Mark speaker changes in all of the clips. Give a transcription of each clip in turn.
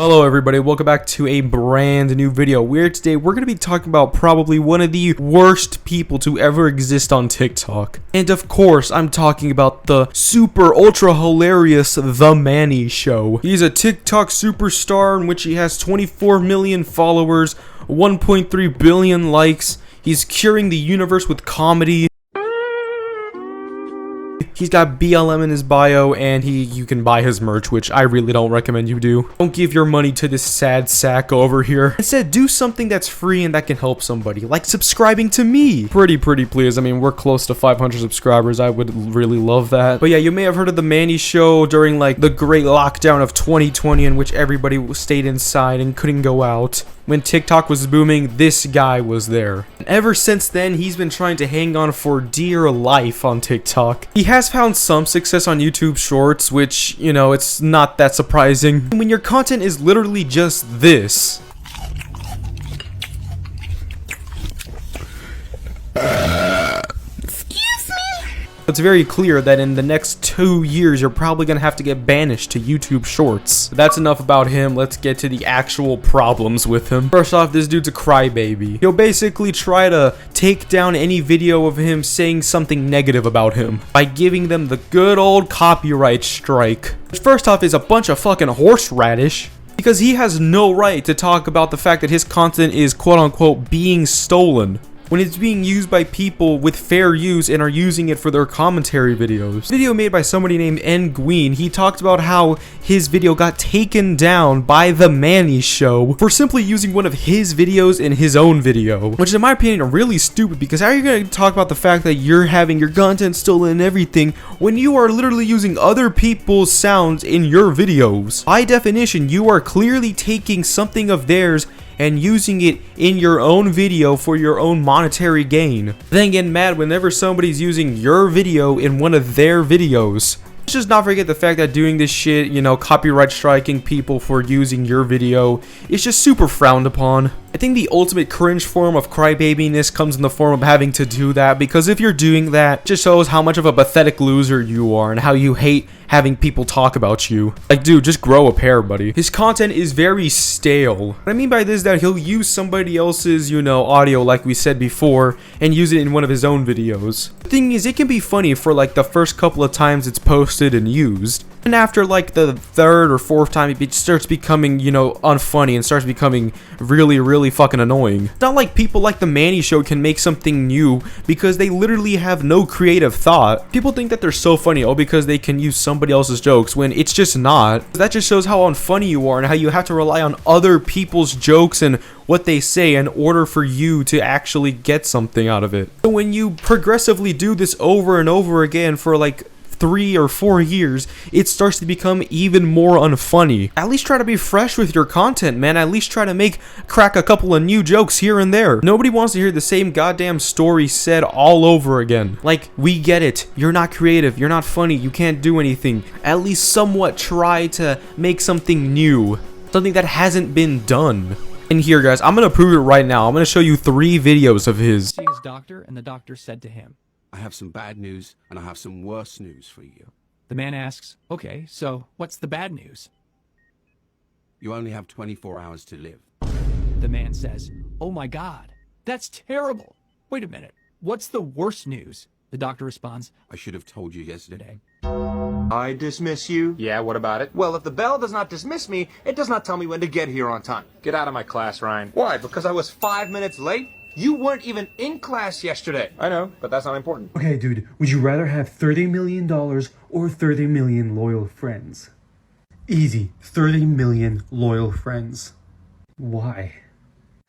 Speaker 1: Hello everybody, welcome back to a brand new video where today we're going to be talking about probably one of the worst people to ever exist on TikTok. And of course, I'm talking about the super ultra hilarious The Mannii Show. He's a TikTok superstar in which he has 24 million followers, 1.3 billion likes. He's curing the universe with comedy. He's got BLM in his bio, and you can buy his merch, which I really don't recommend you do. Don't give your money to this sad sack over here. Instead, do something that's free and that can help somebody, like subscribing to me. Pretty please. I mean, we're close to 500 subscribers. I would really love that. But yeah, you may have heard of The Mannii Show during like the great lockdown of 2020 in which everybody stayed inside and couldn't go out. When TikTok was booming, this guy was there. And ever since then, he's been trying to hang on for dear life on TikTok. He has found some success on YouTube Shorts, which, you know, it's not that surprising. When your content is literally just this. It's very clear that in the next 2 years, you're probably gonna have to get banished to YouTube Shorts. But that's enough about him. Let's get to the actual problems with him. First off, this dude's a crybaby. He'll basically try to take down any video of him saying something negative about him by giving them the good old copyright strike. Which first off is a bunch of fucking horseradish, because he has no right to talk about the fact that his content is quote-unquote being stolen when it's being used by people with fair use and are using it for their commentary videos. A video made by somebody named Nguyen, he talked about how his video got taken down by The Mannii Show for simply using one of his videos in his own video, which in my opinion are really stupid, because how are you going to talk about the fact that you're having your content stolen and everything when you are literally using other people's sounds in your videos? By definition, you are clearly taking something of theirs and using it in your own video for your own monetary gain. Then getting mad whenever somebody's using your video in one of their videos. Let's just not forget the fact that doing this shit, you know, copyright striking people for using your video is just super frowned upon. I think the ultimate cringe form of crybabiness comes in the form of having to do that, because if you're doing that, it just shows how much of a pathetic loser you are and how you hate having people talk about you. Like, dude, just grow a pair, buddy. His content is very stale. What I mean by this is that he'll use somebody else's, you know, audio like we said before and use it in one of his own videos. The thing is, it can be funny for like the first couple of times it's posted and used. And after like the third or fourth time, it starts becoming, you know, unfunny and starts becoming really fucking annoying. It's not like people like The Mannii Show can make something new because they literally have no creative thought. People think that they're so funny, oh, because they can use somebody else's jokes, when it's just not. That just shows how unfunny you are and how you have to rely on other people's jokes and what they say in order for you to actually get something out of it. So when you progressively do this over and over again for like 3 or 4 years, it starts to become even more unfunny. At least try to be fresh with your content, man. At least try to crack a couple of new jokes here and there. Nobody wants to hear the same goddamn story said all over again. Like, we get it. You're not creative. You're not funny. You can't do anything. At least somewhat try to make something new. Something that hasn't been done. And here, guys, I'm gonna prove it right now. I'm gonna show you 3 videos of his.
Speaker 2: See his doctor, and the doctor said to him,
Speaker 3: I have some bad news, and I have some worse news for you.
Speaker 2: the man asks, okay, so what's the bad news?
Speaker 3: You only have 24 hours to live.
Speaker 2: The man says, oh my God, that's terrible. Wait a minute, what's the worst news? The doctor responds,
Speaker 3: I should have told you yesterday.
Speaker 4: I dismiss you?
Speaker 5: Yeah, what about it?
Speaker 4: Well, if the bell does not dismiss me, it does not tell me when to get here on time.
Speaker 5: Get out of my class, Ryan.
Speaker 4: Why? Because I was 5 minutes late? You weren't even in class yesterday.
Speaker 5: I know, but that's not important.
Speaker 6: Okay, dude, would you rather have $30 million or 30 million loyal friends? Easy, 30 million loyal friends. Why?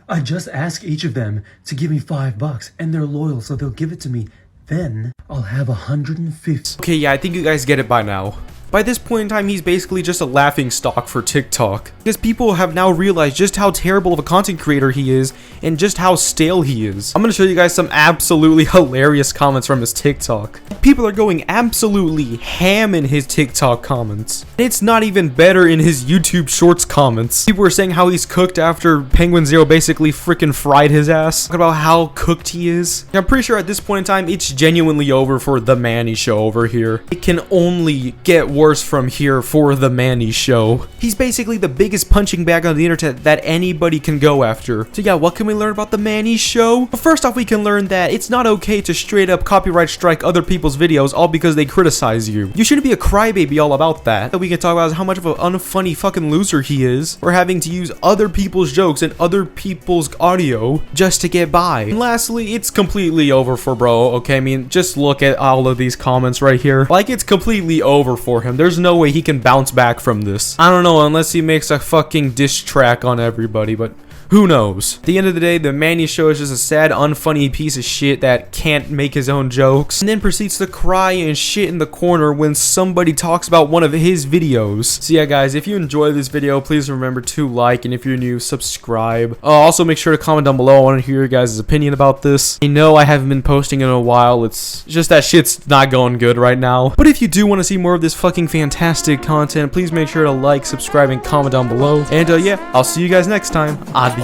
Speaker 6: I just ask each of them to give me $5 and they're loyal, so they'll give it to me. Then I'll have 150.
Speaker 1: Okay, yeah, I think you guys get it by now. By this point in time, he's basically just a laughingstock for TikTok, because people have now realized just how terrible of a content creator he is and just how stale he is. I'm gonna show you guys some absolutely hilarious comments from his TikTok. People are going absolutely ham in his TikTok comments. It's not even better in his YouTube Shorts comments. People were saying how he's cooked after Penguin Zero basically freaking fried his ass. Talking about how cooked he is. I'm pretty sure at this point in time, it's genuinely over for The Mannii Show over here. It can only get worse worse from here for the Mannii Show. He's basically the biggest punching bag on the internet that anybody can go after. So yeah, what can we learn about the Mannii Show? Well, first off, we can learn that it's not okay to straight up copyright strike other people's videos all because they criticize you. You shouldn't be a crybaby all about that. We can talk about how much of an unfunny fucking loser he is for having to use other people's jokes and other people's audio just to get by. And lastly, it's completely over for bro, okay? I mean, just look at all of these comments right here. Like, it's completely over for him. There's no way he can bounce back from this. I don't know, unless he makes a fucking diss track on everybody, but who knows? At the end of the day, the Mannii Show is just a sad, unfunny piece of shit that can't make his own jokes, and then proceeds to cry and shit in the corner when somebody talks about one of his videos. So yeah, guys, if you enjoyed this video, please remember to like, and if you're new, subscribe. Also, make sure to comment down below. I want to hear your guys' opinion about this. I know I haven't been posting in a while. It's just that shit's not going good right now. But if you do want to see more of this fucking fantastic content, please make sure to like, subscribe, and comment down below. And yeah, I'll see you guys next time. Adios.